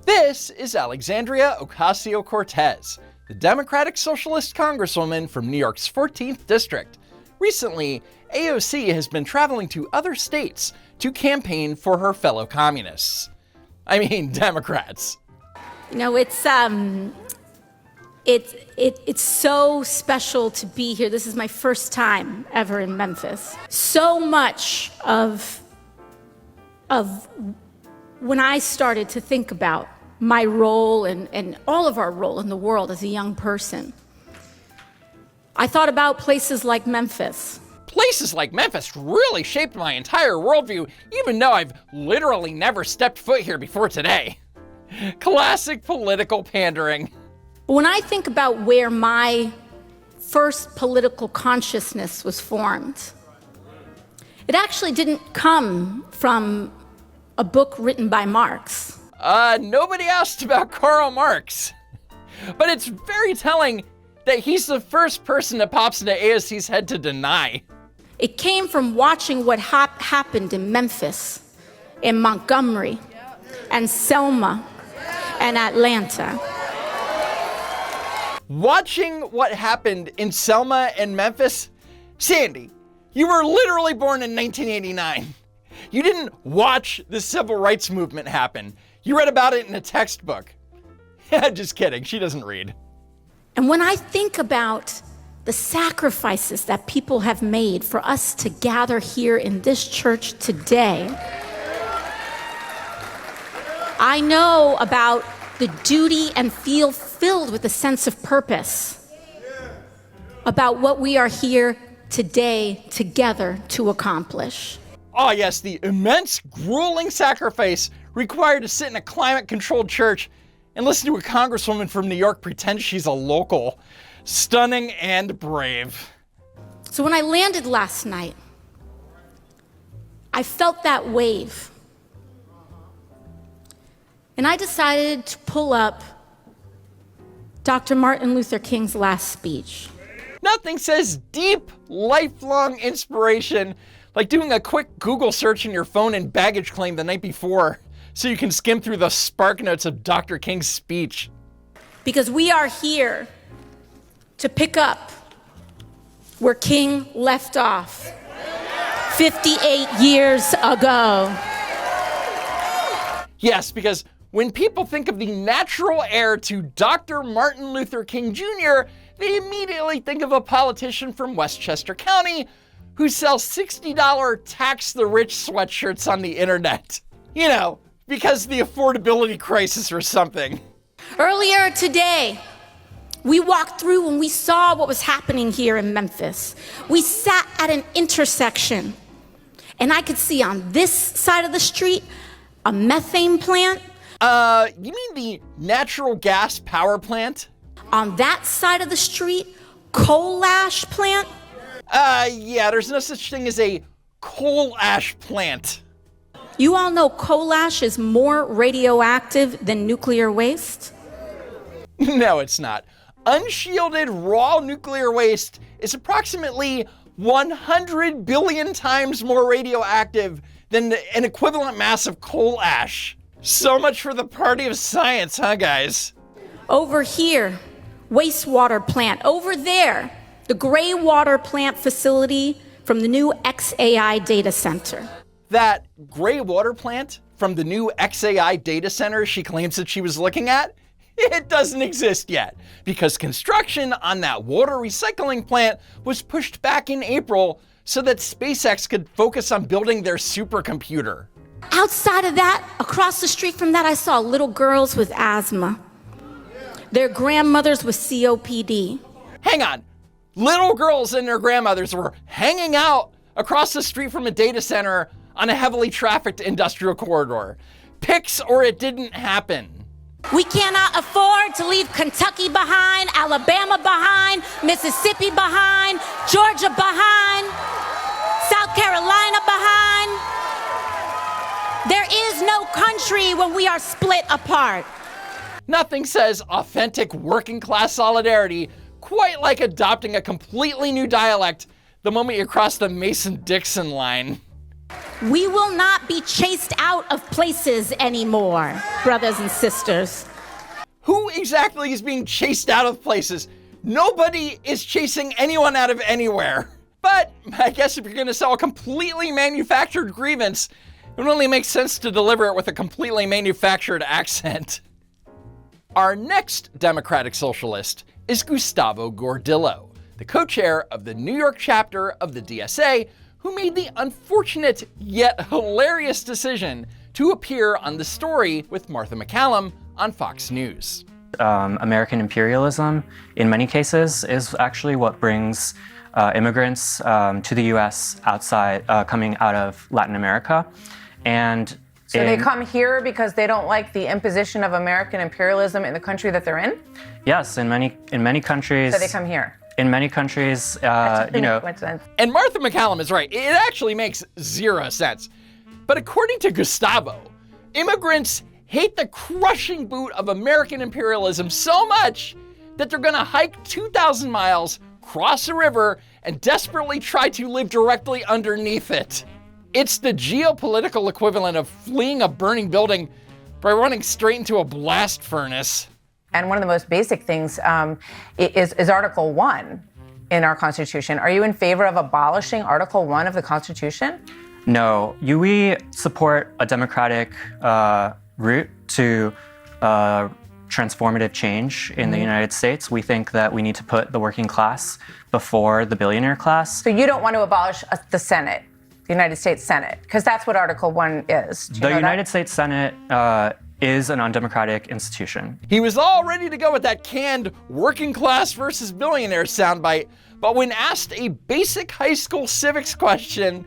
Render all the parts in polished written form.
This is Alexandria Ocasio-Cortez, the Democratic Socialist Congresswoman from New York's 14th District. Recently, AOC has been traveling to other states to campaign for her fellow communists. I mean, Democrats. You know, it's so special to be here. This is my first time ever in Memphis. So much of when I started to think about my role and all of our role in the world as a young person, I thought about places like Memphis. Places like Memphis really shaped my entire worldview, even though I've literally never stepped foot here before today. Classic political pandering. When I think about where my first political consciousness was formed, it actually didn't come from a book written by Marx. Nobody asked about Karl Marx. But it's very telling that he's the first person that pops into AOC's head to deny. It came from watching what happened in Memphis, in Montgomery, and Selma, and Atlanta. Watching what happened in Selma and Memphis? Sandy, you were literally born in 1989. You didn't watch the civil rights movement happen. You read about it in a textbook. Just kidding, she doesn't read. And when I think about the sacrifices that people have made for us to gather here in this church today, I know about the duty and feel filled with a sense of purpose about what we are here today together to accomplish. Oh yes, the immense, grueling sacrifice required to sit in a climate-controlled church and listen to a congresswoman from New York pretend she's a local. Stunning and brave. So when I landed last night, I felt that wave. And I decided to pull up Dr. Martin Luther King's last speech. Nothing says deep, lifelong inspiration like doing a quick Google search in your phone and baggage claim the night before so you can skim through the spark notes of Dr. King's speech. Because we are here to pick up where King left off 58 years ago. Yes, because when people think of the natural heir to Dr. Martin Luther King Jr., they immediately think of a politician from Westchester County who sells $60 tax the rich sweatshirts on the internet. You know, because the affordability crisis or something. Earlier today, we walked through and we saw what was happening here in Memphis. We sat at an intersection, and I could see on this side of the street a methane plant. You mean the natural gas power plant? On that side of the street, coal ash plant. Yeah, there's no such thing as a coal ash plant. You all know coal ash is more radioactive than nuclear waste? No, it's not. Unshielded raw nuclear waste is approximately 100 billion times more radioactive than an equivalent mass of coal ash. So much for the party of science, huh, guys? Over here, wastewater plant. Over there, the gray water plant facility from the new XAI data center. That gray water plant from the new XAI data center she claims that she was looking at? It doesn't exist yet, because construction on that water recycling plant was pushed back in April so that SpaceX could focus on building their supercomputer. Outside of that, across the street from that, I saw little girls with asthma. Their grandmothers with COPD. Hang on. Little girls and their grandmothers were hanging out across the street from a data center on a heavily trafficked industrial corridor. Pics or it didn't happen. We cannot afford to leave Kentucky behind, Alabama behind, Mississippi behind, Georgia behind, South Carolina behind. There is no country when we are split apart. Nothing says authentic working class solidarity quite like adopting a completely new dialect the moment you cross the Mason-Dixon line. We will not be chased out of places anymore, brothers and sisters. Who exactly is being chased out of places? Nobody is chasing anyone out of anywhere. But I guess if you're going to sell a completely manufactured grievance, it only makes sense to deliver it with a completely manufactured accent. Our next Democratic socialist is Gustavo Gordillo, the co-chair of the New York chapter of the DSA, who made the unfortunate yet hilarious decision to appear on The Story with Martha MacCallum on Fox News. American imperialism, in many cases, is actually what brings immigrants to the U.S. coming out of Latin America. And so they come here because they don't like the imposition of American imperialism in the country that they're in? Yes, in many countries. So they come here. In many countries, And Martha MacCallum is right. It actually makes zero sense. But according to Gustavo, immigrants hate the crushing boot of American imperialism so much that they're gonna hike 2,000 miles, cross a river, and desperately try to live directly underneath it. It's the geopolitical equivalent of fleeing a burning building by running straight into a blast furnace. And one of the most basic things is Article 1 in our Constitution. Are you in favor of abolishing Article 1 of the Constitution? No, we support a democratic route to transformative change in the United States. We think that we need to put the working class before the billionaire class. So you don't want to abolish the Senate, the United States Senate, because that's what Article 1 is. The United States Senate is an undemocratic institution. He was all ready to go with that canned working class versus billionaire soundbite, but when asked a basic high school civics question,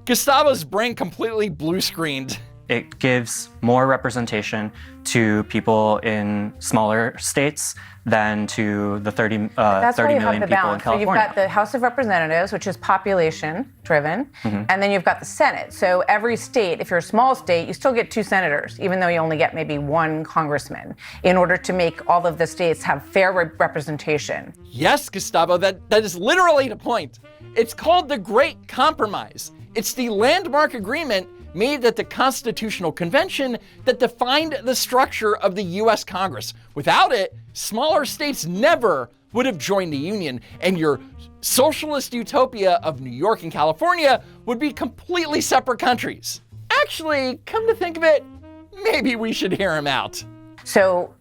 Gustavo's brain completely blue-screened. It gives more representation to people in smaller states than to the 30 million people in California. So you've got the House of Representatives, which is population-driven, and then you've got the Senate. So every state, if you're a small state, you still get 2 senators, even though you only get maybe 1 congressman, in order to make all of the states have fair representation. Yes, Gustavo, that is literally the point. It's called the Great Compromise. It's the landmark agreement made at the Constitutional Convention that defined the structure of the U.S. Congress. Without it, smaller states never would have joined the Union, and your socialist utopia of New York and California would be completely separate countries. Actually, come to think of it, maybe we should hear him out. So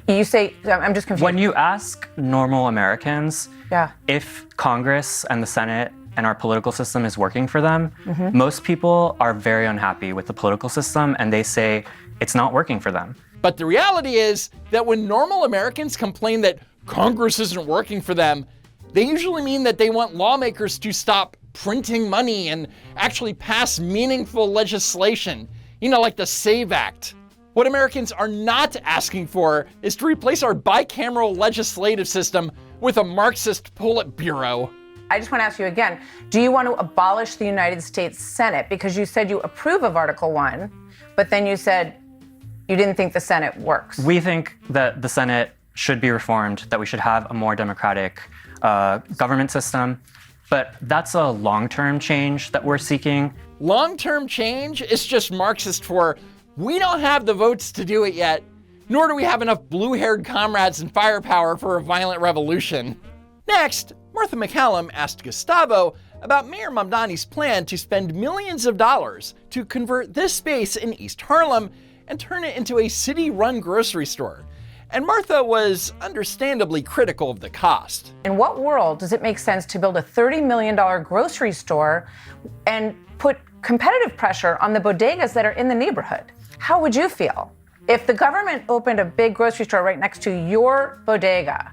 you say, I'm just confused. When you ask normal Americans Yeah. if Congress and the Senate and our political system is working for them, most people are very unhappy with the political system and they say it's not working for them. But the reality is that when normal Americans complain that Congress isn't working for them, they usually mean that they want lawmakers to stop printing money and actually pass meaningful legislation, like the SAVE Act. What Americans are not asking for is to replace our bicameral legislative system with a Marxist Politburo. I just want to ask you again, do you want to abolish the United States Senate? Because you said you approve of Article 1, but then you said you didn't think the Senate works. We think that the Senate should be reformed, that we should have a more democratic government system, but that's a long-term change that we're seeking. Long-term change is just Marxist for, we don't have the votes to do it yet, nor do we have enough blue-haired comrades and firepower for a violent revolution. Next, Martha MacCallum asked Gustavo about Mayor Mamdani's plan to spend millions of dollars to convert this space in East Harlem and turn it into a city-run grocery store. And Martha was understandably critical of the cost. In what world does it make sense to build a $30 million grocery store and put competitive pressure on the bodegas that are in the neighborhood? How would you feel if the government opened a big grocery store right next to your bodega?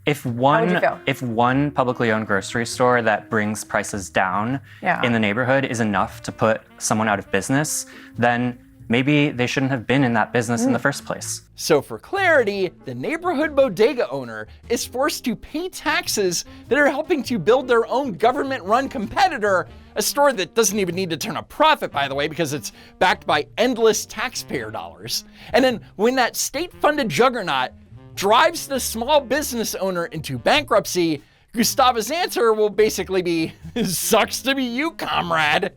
If How would you feel? one publicly owned grocery store that brings prices down in the neighborhood is enough to put someone out of business, then maybe they shouldn't have been in that business in the first place. So for clarity, the neighborhood bodega owner is forced to pay taxes that are helping to build their own government-run competitor, a store that doesn't even need to turn a profit, by the way, because it's backed by endless taxpayer dollars. And then when that state-funded juggernaut drives the small business owner into bankruptcy, Gustavo's answer will basically be, sucks to be you, comrade.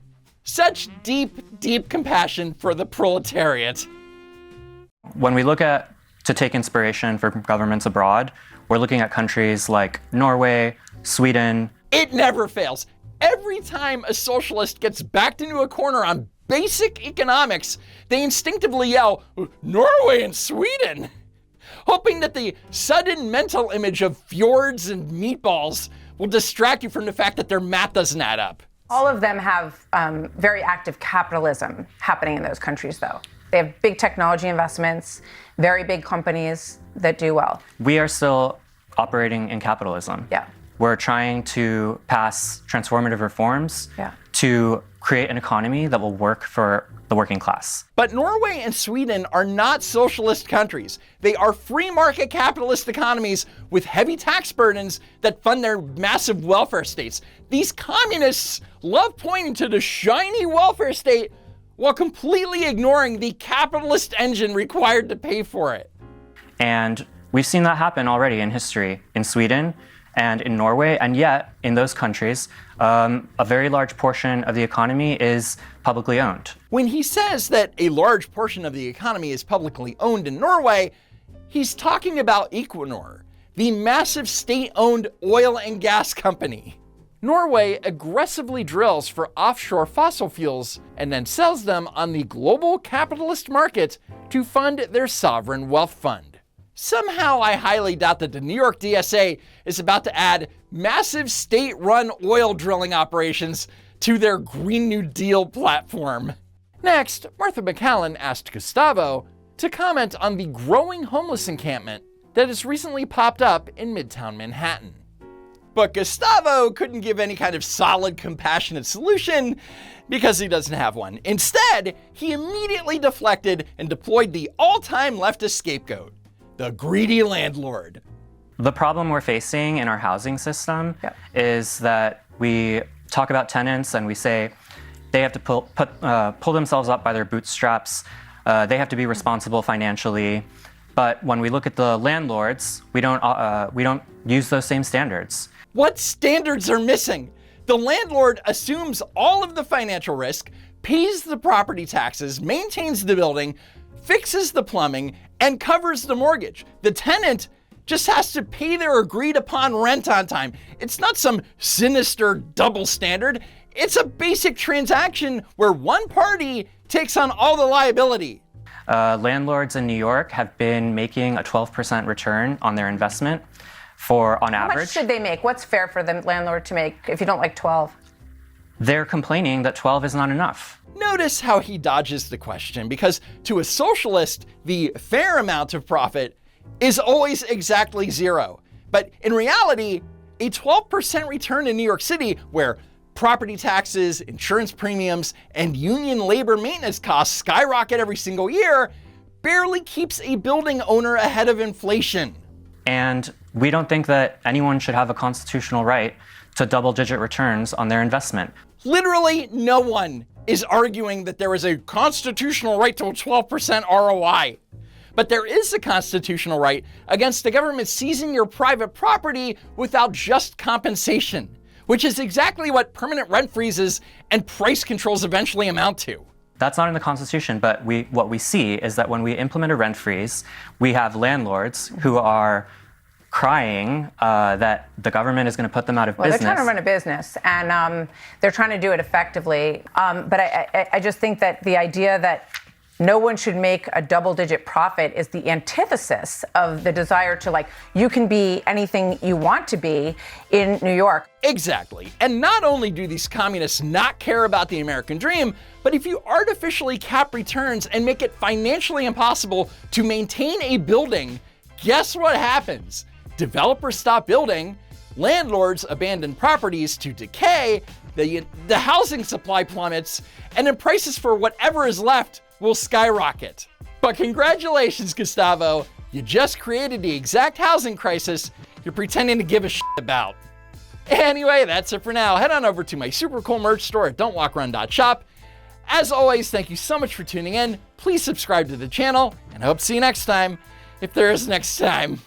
Such deep, deep compassion for the proletariat. When we look at to take inspiration from governments abroad, we're looking at countries like Norway, Sweden. It never fails. Every time a socialist gets backed into a corner on basic economics, they instinctively yell, Norway and Sweden, hoping that the sudden mental image of fjords and meatballs will distract you from the fact that their math doesn't add up. All of them have very active capitalism happening in those countries, though. They have big technology investments, very big companies that do well. We are still operating in capitalism. Yeah. We're trying to pass transformative reforms Yeah. to create an economy that will work for the working class. But Norway and Sweden are not socialist countries. They are free market capitalist economies with heavy tax burdens that fund their massive welfare states. These communists love pointing to the shiny welfare state while completely ignoring the capitalist engine required to pay for it. And we've seen that happen already in history in Sweden and in Norway, and yet in those countries, a very large portion of the economy is publicly owned. When he says that a large portion of the economy is publicly owned in Norway, he's talking about Equinor, the massive state-owned oil and gas company. Norway aggressively drills for offshore fossil fuels and then sells them on the global capitalist market to fund their sovereign wealth fund. Somehow I highly doubt that the New York DSA is about to add massive state-run oil drilling operations to their Green New Deal platform. Next, Martha MacCallum asked Gustavo to comment on the growing homeless encampment that has recently popped up in Midtown Manhattan. But Gustavo couldn't give any kind of solid, compassionate solution because he doesn't have one. Instead, he immediately deflected and deployed the all-time leftist scapegoat, the greedy landlord. The problem we're facing in our housing system is that we talk about tenants and we say they have to pull themselves up by their bootstraps. They have to be responsible financially. But when we look at the landlords, we don't use those same standards. What standards are missing? The landlord assumes all of the financial risk, pays the property taxes, maintains the building, fixes the plumbing, and covers the mortgage. The tenant just has to pay their agreed upon rent on time. It's not some sinister double standard. It's a basic transaction where one party takes on all the liability. Landlords in New York have been making a 12% return on their investment on average. How much should they make? What's fair for the landlord to make if you don't like 12? They're complaining that 12 is not enough. Notice how he dodges the question, because to a socialist, the fair amount of profit is always exactly zero. But in reality, a 12% return in New York City, where property taxes, insurance premiums, and union labor maintenance costs skyrocket every single year, barely keeps a building owner ahead of inflation. And we don't think that anyone should have a constitutional right to double-digit returns on their investment. Literally no one is arguing that there is a constitutional right to a 12% ROI. But there is a constitutional right against the government seizing your private property without just compensation, which is exactly what permanent rent freezes and price controls eventually amount to. That's not in the Constitution, but what we see is that when we implement a rent freeze, we have landlords who are crying that the government is going to put them out of business. They're trying to run a business, and they're trying to do it effectively. But I just think that the idea that no one should make a double-digit profit is the antithesis of the desire to, you can be anything you want to be in New York. Exactly. And not only do these communists not care about the American dream, but if you artificially cap returns and make it financially impossible to maintain a building, guess what happens? Developers stop building, landlords abandon properties to decay, the housing supply plummets, and then prices for whatever is left will skyrocket. But congratulations, Gustavo. You just created the exact housing crisis you're pretending to give a shit about. Anyway, that's it for now. Head on over to my super cool merch store at don'twalkaround.shop. As always, thank you so much for tuning in. Please subscribe to the channel, and I hope to see you next time, if there is next time.